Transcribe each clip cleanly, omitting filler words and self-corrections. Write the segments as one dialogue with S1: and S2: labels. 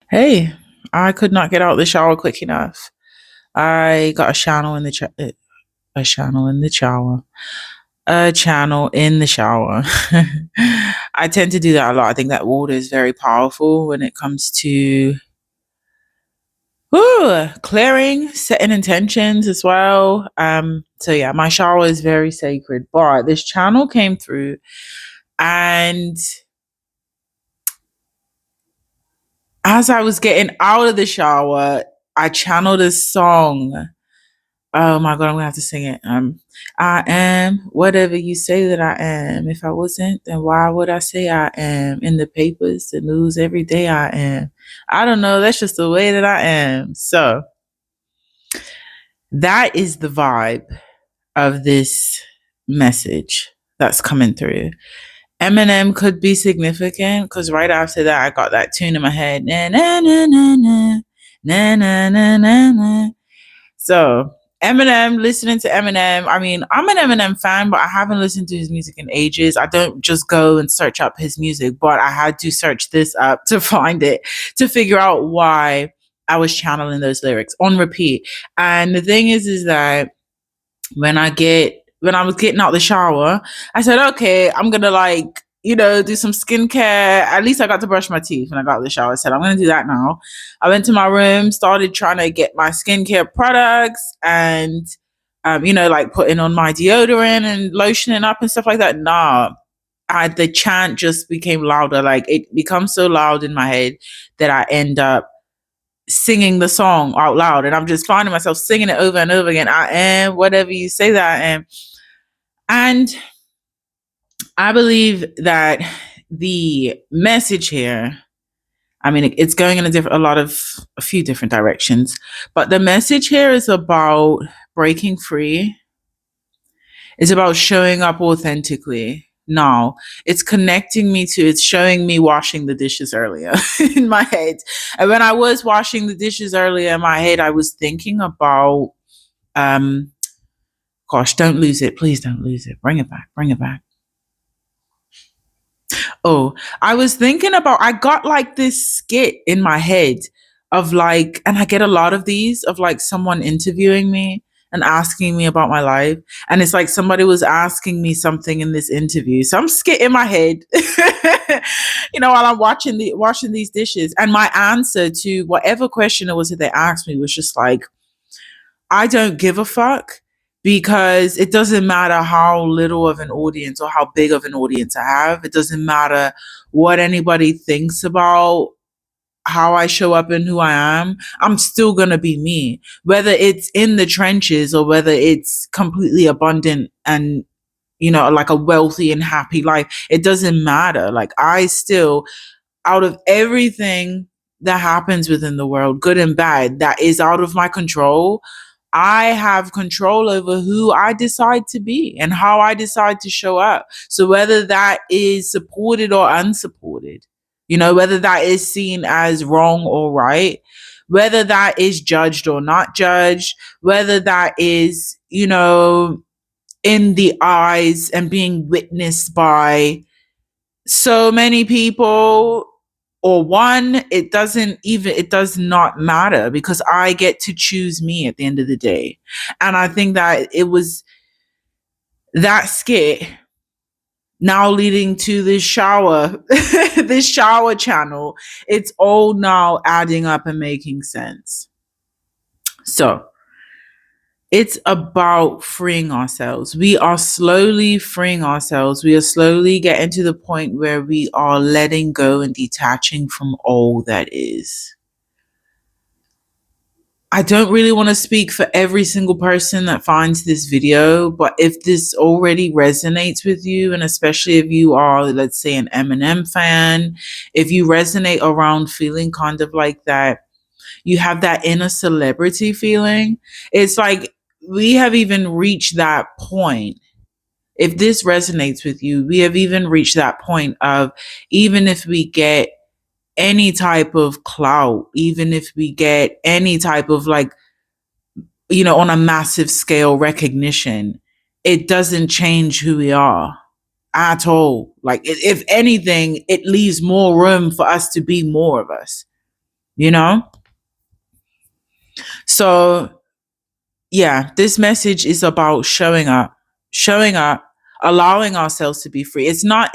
S1: Hey, I could not get out of the shower quick enough. I got a channel in the a channel in the shower. A channel in the shower. I tend to do that a lot. I think that water is very powerful when it comes to clearing, setting intentions as well. So yeah, my shower is very sacred. But this channel came through and as I was getting out of the shower, I channeled a song. Oh my God, I'm gonna have to sing it. I am whatever you say that I am. If I wasn't, then why would I say I am? In the papers, the news every day I am. I don't know, that's just the way that I am. So that is the vibe of this message that's coming through. Eminem could be significant because right after that I got that tune in my head. Na na na na na na na na na na. So Eminem, listening to Eminem. I mean, I'm an Eminem fan, but I haven't listened to his music in ages. I don't just go and search up his music, but I had to search this up to find it, to figure out why I was channeling those lyrics on repeat. And the thing is that when I was getting out the shower, I said, okay, I'm gonna do some skincare. At least I got to brush my teeth when I got out of the shower. I said, I'm gonna do that now. I went to my room, started trying to get my skincare products and like putting on my deodorant and lotioning up and stuff like that. Nah. The chant just became louder. Like it becomes so loud in my head that I end up singing the song out loud, and I'm just finding myself singing it over and over again. I am whatever you say that I am. And I believe that the message here, I mean, it's going in a few different directions, but the message here is about breaking free. It's about showing up authentically. Now, it's showing me washing the dishes earlier in my head. And when I was washing the dishes earlier in my head, I was thinking about, um, gosh, don't lose it. Please don't lose it. Bring it back. Bring it back. Oh, I got like this skit in my head of like, and I get a lot of these of like someone interviewing me and asking me about my life. And it's like somebody was asking me something in this interview. Some skit in my head, while I'm washing these dishes. And my answer to whatever question it was that they asked me was just like, I don't give a fuck because it doesn't matter how little of an audience or how big of an audience I have. It doesn't matter what anybody thinks about how I show up and who I am. I'm still going to be me, whether it's in the trenches or whether it's completely abundant and, like a wealthy and happy life. It doesn't matter. Like I still, out of everything that happens within the world, good and bad, that is out of my control, I have control over who I decide to be and how I decide to show up. So whether that is supported or unsupported, whether that is seen as wrong or right, whether that is judged or not judged, whether that is, in the eyes and being witnessed by so many people or one, it does not matter because I get to choose me at the end of the day. And I think that it was that skit now leading to this shower this shower channel. It's all now adding up and making sense. So it's about freeing ourselves. We are slowly freeing ourselves. We are slowly getting to the point where we are letting go and detaching from all that is. I don't really want to speak for every single person that finds this video, but if this already resonates with you, and especially if you are, let's say, an Eminem fan, if you resonate around feeling kind of like that, you have that inner celebrity feeling. It's like we have even reached that point. If this resonates with you, we have even reached that point of, even if we get any type of clout, even if we get any type of like, on a massive scale recognition, it doesn't change who we are at all. Like, if anything, it leaves more room for us to be more of us. you know? So, yeah, this message is about showing up, allowing ourselves to be free. It's not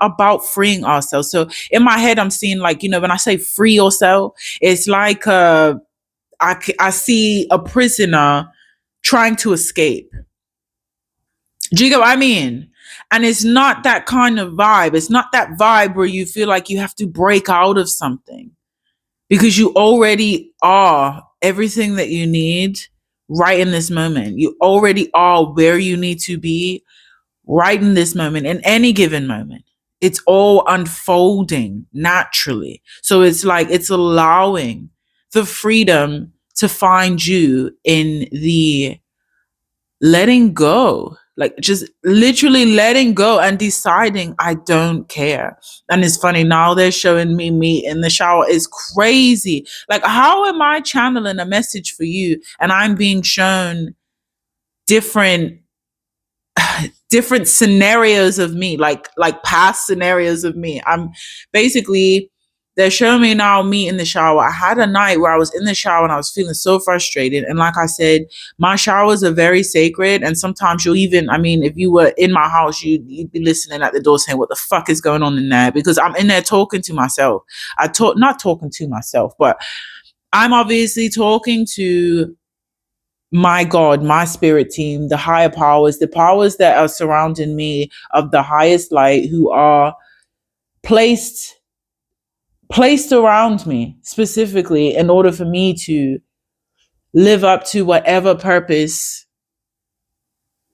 S1: about freeing ourselves. So in my head, I'm seeing, like, when I say free yourself, it's like I see a prisoner trying to escape. Do you get what I mean? And it's not that kind of vibe. It's not that vibe where you feel like you have to break out of something, because you already are everything that you need right in this moment. You already are where you need to be right in this moment, in any given moment. It's all unfolding naturally. So it's like it's allowing the freedom to find you in the letting go, like just literally letting go and deciding I don't care. And it's funny, now they're showing me in the shower. Is crazy. Like, how am I channeling a message for you and I'm being shown different different scenarios of me, like past scenarios of me. I'm basically, they're showing me now me in the shower. I had a night where I was in the shower and I was feeling so frustrated. And like I said, my showers are very sacred. And sometimes you'll even, I mean, if you were in my house, you'd be listening at the door saying, what the fuck is going on in there? Because I'm in there talking to myself. Not talking to myself, but I'm obviously talking to my God, my spirit team, the higher powers, the powers that are surrounding me of the highest light, who are placed placed around me specifically in order for me to live up to whatever purpose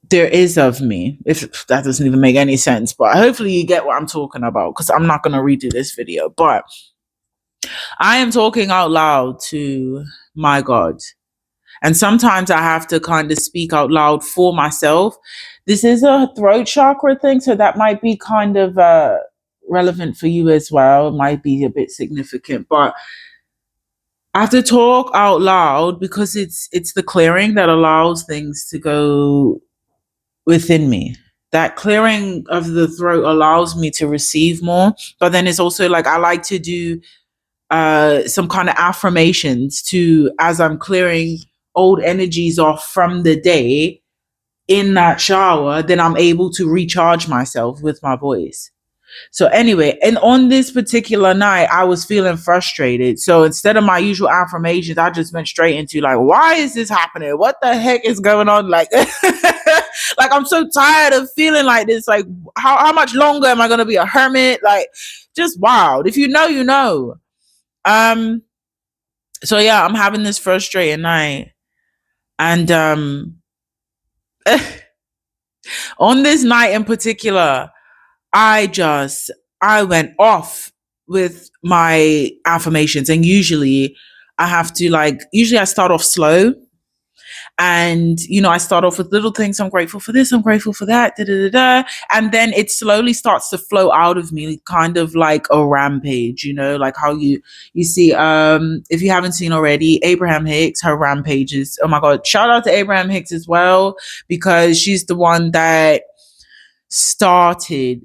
S1: there is of me. If that doesn't even make any sense, but hopefully you get what I'm talking about, because I'm not going to redo this video. But I am talking out loud to my God. And sometimes I have to kind of speak out loud for myself. This is a throat chakra thing, so that might be kind of relevant for you as well. It might be a bit significant, but I have to talk out loud because it's the clearing that allows things to go within me. That clearing of the throat allows me to receive more. But then it's also like I like to do some kind of affirmations to, as I'm clearing old energies off from the day in that shower, then I'm able to recharge myself with my voice. So anyway, and on this particular night, I was feeling frustrated. So instead of my usual affirmations, I just went straight into like, why is this happening? What the heck is going on? Like, like I'm so tired of feeling like this. Like, how much longer am I gonna be a hermit? Like, just wild. If you know, you know. Um, so yeah, I'm having this frustrating night. And on this night in particular, I went off with my affirmations. And usually I have to, like, usually I start off slow. And, I start off with little things. I'm grateful for this. I'm grateful for that. Da, da, da, da. And then it slowly starts to flow out of me, kind of like a rampage, like how you see, if you haven't seen already, Abraham Hicks, her rampages. Oh my God. Shout out to Abraham Hicks as well, because she's the one that started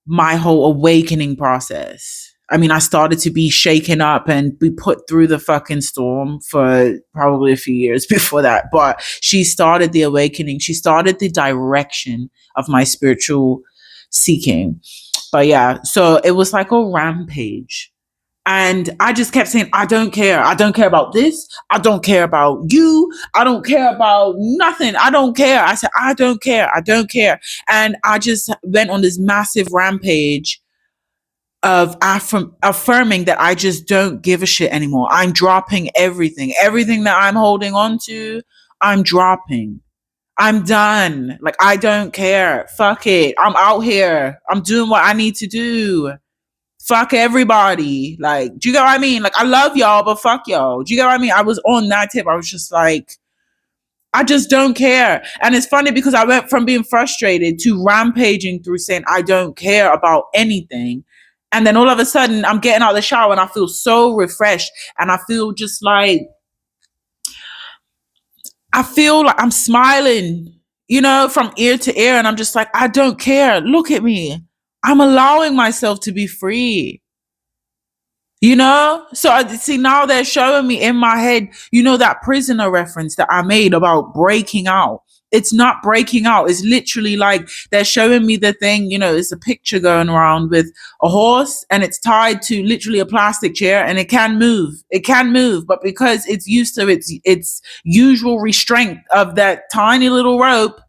S1: my whole awakening process. I mean, I started to be shaken up and be put through the fucking storm for probably a few years before that. But she started the awakening. She started the direction of my spiritual seeking. But yeah, so it was like a rampage. And I just kept saying, I don't care. I don't care about this. I don't care about you. I don't care about nothing. I don't care. I said, I don't care. I don't care. And I just went on this massive rampage of affirming that I just don't give a shit anymore. I'm dropping everything. Everything that I'm holding on to, I'm dropping. I'm done. Like, I don't care. Fuck it. I'm out here. I'm doing what I need to do. Fuck everybody. Like, do you get what I mean? Like, I love y'all, but fuck y'all. Do you get what I mean? I was on that tip. I was just like, I just don't care. And it's funny because I went from being frustrated to rampaging through saying I don't care about anything. And then all of a sudden I'm getting out of the shower and I feel so refreshed. And I feel just like, I feel like I'm smiling, from ear to ear. And I'm just like, I don't care. Look at me. I'm allowing myself to be free. You know? So I see now they're showing me in my head, that prisoner reference that I made about breaking out. It's not breaking out. It's literally like they're showing me the thing, it's a picture going around with a horse and it's tied to literally a plastic chair and it can move. It can move, but because it's used to its usual restraint of that tiny little rope,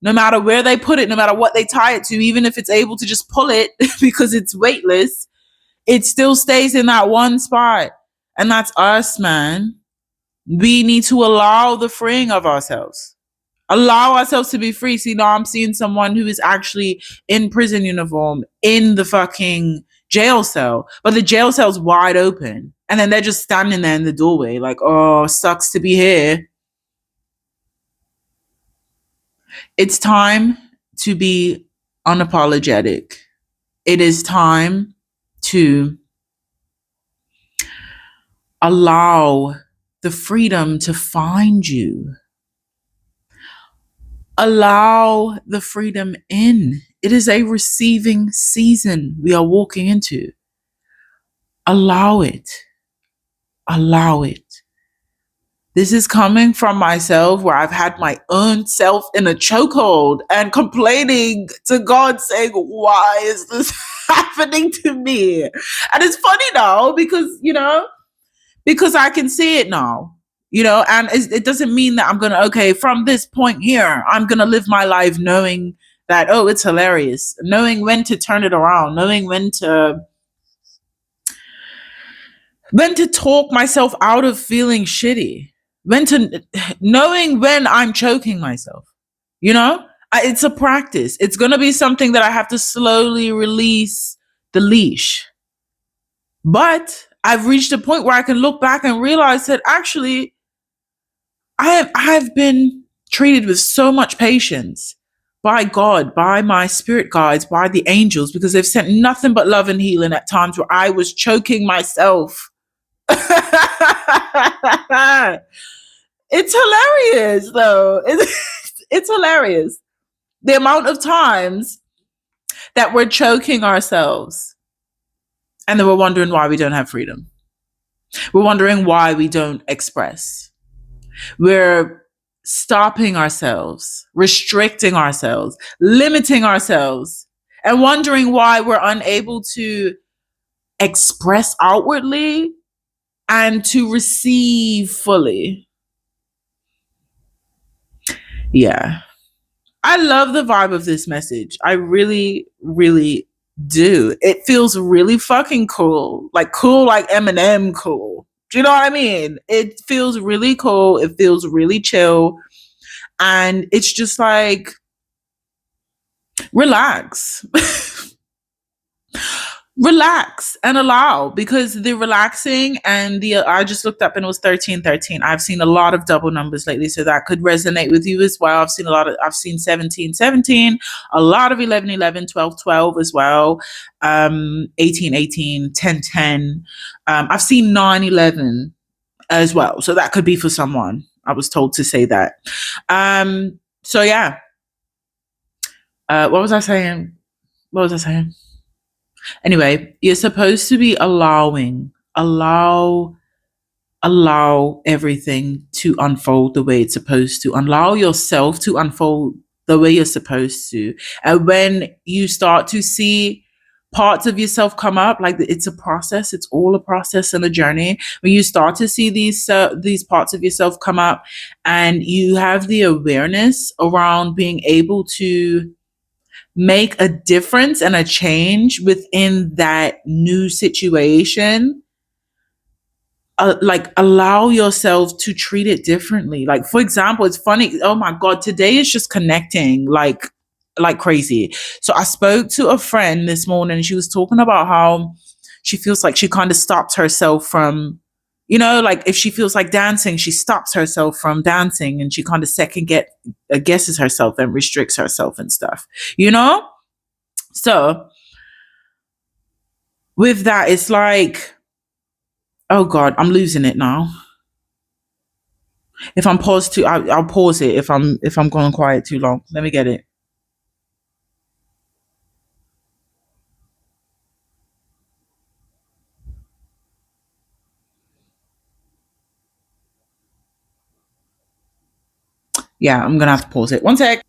S1: no matter where they put it, no matter what they tie it to, even if it's able to just pull it because it's weightless, it still stays in that one spot. And that's us, man. We need to allow the freeing of ourselves. Allow ourselves to be free. See, now I'm seeing someone who is actually in prison uniform in the fucking jail cell, but the jail cell's wide open. And then they're just standing there in the doorway, like, oh, sucks to be here. It's time to be unapologetic. It is time to allow the freedom to find you. Allow the freedom in. It is a receiving season we are walking into. Allow it. Allow it. This is coming from myself where I've had my own self in a chokehold and complaining to God saying, why is this happening to me? And it's funny now because I can see it now, and it doesn't mean that I'm going to, okay, from this point here, I'm going to live my life knowing that, oh, it's hilarious, knowing when to turn it around, knowing when to talk myself out of feeling shitty, knowing when I'm choking myself, it's a practice. It's going to be something that I have to slowly release the leash. But I've reached a point where I can look back and realize that actually I've been treated with so much patience by God, by my spirit guides, by the angels, because they've sent nothing but love and healing at times where I was choking myself. It's hilarious, though. It's hilarious. The amount of times that we're choking ourselves and then we're wondering why we don't have freedom. We're wondering why we don't express. We're stopping ourselves, restricting ourselves, limiting ourselves, and wondering why we're unable to express outwardly and to receive fully. Yeah. I love the vibe of this message. I really, really do. It feels really fucking cool. Like Eminem cool. Do you know what I mean? It feels really cool. It feels really chill. And it's just like, relax. Relax and allow, because the relaxing and I just looked up and it was 1313. I've seen a lot of double numbers lately, so that could resonate with you as well. I've seen 1717, a lot of 1111, 1212 as well, 1818, 1010. I've seen 911 as well, so that could be for someone. I was told to say that. So yeah. What was I saying? Anyway, you're supposed to be allow everything to unfold the way it's supposed to. Allow yourself to unfold the way you're supposed to. And when you start to see parts of yourself come up, like it's a process, it's all a process and a journey. When you start to see these parts of yourself come up and you have the awareness around being able to make a difference and a change within that new situation, like allow yourself to treat it differently. Like, for example, it's funny. Oh my God, today is just connecting like crazy. So I spoke to a friend this morning and she was talking about how she feels like she kind of stops herself from, like if she feels like dancing, she stops herself from dancing and she kind of guesses herself and restricts herself and stuff, So with that, it's like, oh God, I'm losing it now. If I'm paused too, I'll pause it if I'm going quiet too long. Let me get it. Yeah, I'm gonna have to pause it. One sec.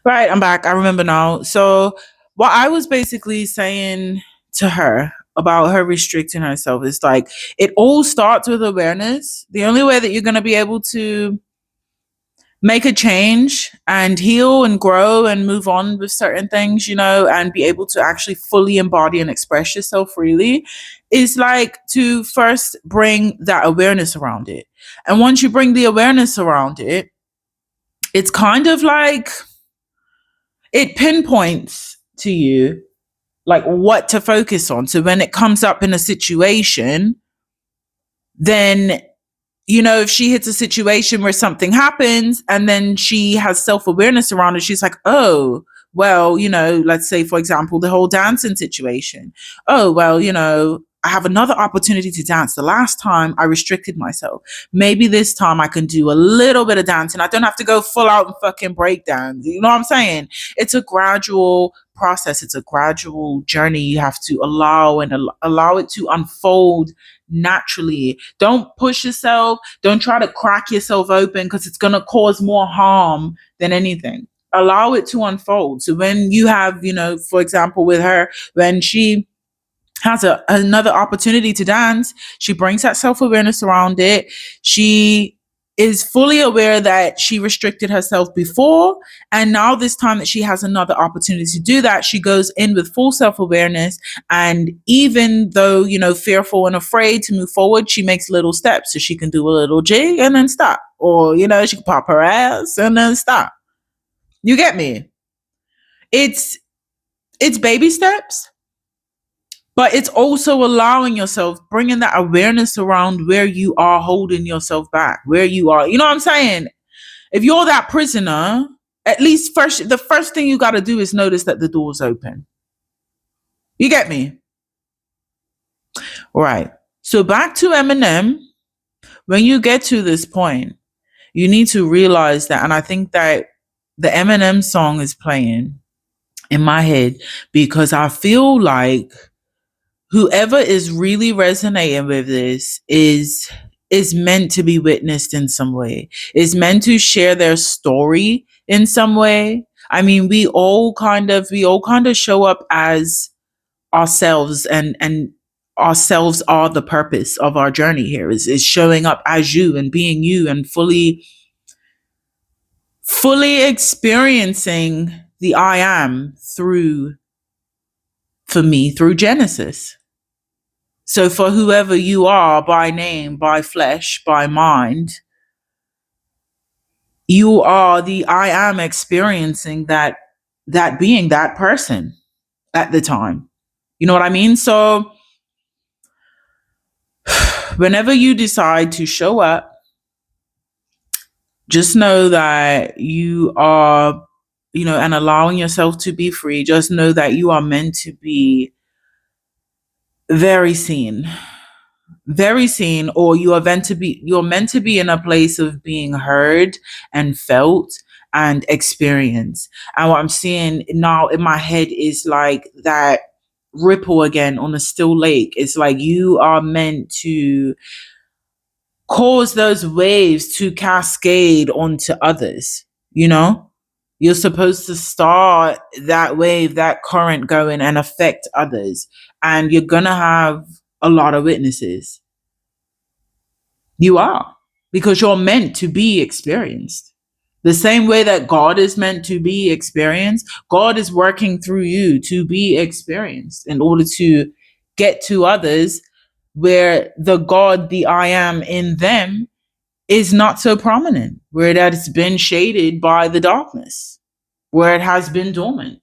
S1: Right, I'm back. I remember now. So, what I was basically saying to her about her restricting herself is like, it all starts with awareness. The only way that you're going to be able to make a change and heal and grow and move on with certain things, and be able to actually fully embody and express yourself freely is like to first bring that awareness around it. And once you bring the awareness around it, it's kind of like it pinpoints to you like what to focus on. So when it comes up in a situation, then if she hits a situation where something happens and then she has self-awareness around it, she's like, oh, well, let's say, for example, the whole dancing situation. Oh, well, I have another opportunity to dance. The last time I restricted myself. Maybe this time I can do a little bit of dancing. I don't have to go full out and fucking break dance. You know what I'm saying? It's a gradual process. It's a gradual journey. You have to allow it to unfold naturally. Don't push yourself. Don't try to crack yourself open because it's going to cause more harm than anything. Allow it to unfold. So when you have, for example, with her, when she has another opportunity to dance, she brings that self-awareness around it. She is fully aware that she restricted herself before, and now this time that she has another opportunity to do that, she goes in with full self-awareness. And even though fearful and afraid to move forward, she makes little steps. So she can do a little jig and then stop, or she can pop her ass and then stop. You get me? It's baby steps, but it's also allowing yourself, bringing that awareness around where you are holding yourself back, where you are. You know what I'm saying? If you're that prisoner, at least the first thing you got to do is notice that the door's open. You get me? Right. So back to Eminem. When you get to this point, you need to realize that, and I think that the Eminem song is playing in my head because I feel like whoever is really resonating with this is meant to be witnessed in some way, is meant to share their story in some way. I mean, we all kind of show up as ourselves, and ourselves are the purpose of our journey here, is showing up as you and being you and fully experiencing the I am for me through Genesis. So for whoever you are, by name, by flesh, by mind, you are the I am experiencing that being, that person at the time. You know what I mean? So whenever you decide to show up, just know that you are, and allowing yourself to be free, just know that you are meant to be very seen, very seen, or you're meant to be in a place of being heard and felt and experienced. And what I'm seeing now in my head is like that ripple again on a still lake. It's like you are meant to cause those waves to cascade onto others. You're supposed to start that wave, that current going and affect others, and you're gonna have a lot of witnesses. You are, because you're meant to be experienced. The same way that God is meant to be experienced, God is working through you to be experienced in order to get to others where the God, the I am in them, is not so prominent, where it has been shaded by the darkness, where it has been dormant,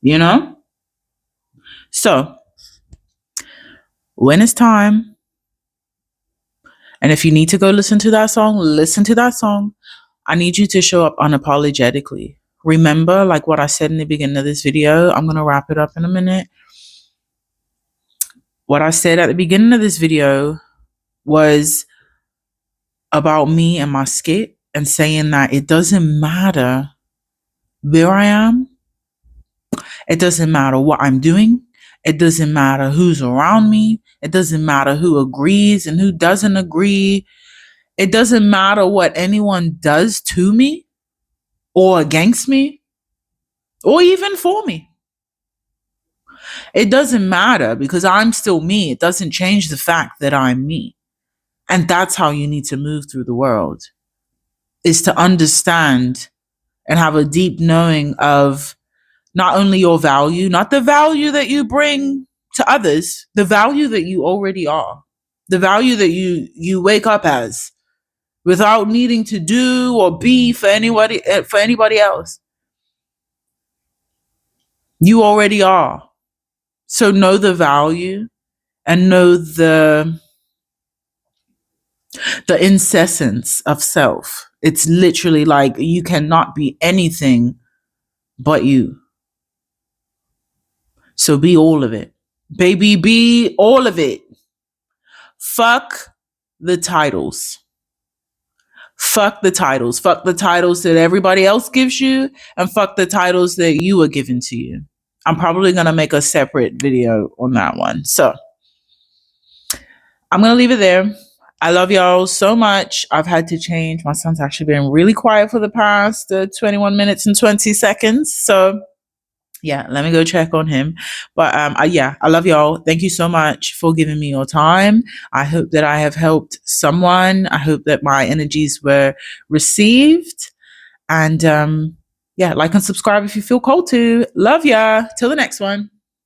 S1: you know? So when it's time, and if you need to go listen to that song, listen to that song. I need you to show up unapologetically. Remember, like what I said in the beginning of this video, I'm going to wrap it up in a minute. What I said at the beginning of this video was about me and my skit, and saying that it doesn't matter where I am. It doesn't matter what I'm doing. It doesn't matter who's around me. It doesn't matter who agrees and who doesn't agree. It doesn't matter what anyone does to me or against me or even for me. It doesn't matter because I'm still me. It doesn't change the fact that I'm me. And that's how you need to move through the world, is to understand and have a deep knowing of not only your value, not the value that you bring to others, the value that you already are, the value that you wake up as without needing to do or be for anybody else. You already are. So know the value and know the incessance of self. It's literally like you cannot be anything but you. So be all of it. Baby, be all of it. Fuck the titles. Fuck the titles. Fuck the titles that everybody else gives you, and fuck the titles that you were given to you. I'm probably going to make a separate video on that one. So I'm going to leave it there. I love y'all so much. I've had to change. My son's actually been really quiet for the past 21 minutes and 20 seconds. So yeah, let me go check on him. But yeah, I love y'all. Thank you so much for giving me your time. I hope that I have helped someone. I hope that my energies were received. And yeah, like and subscribe if you feel called to. Love ya. Till the next one.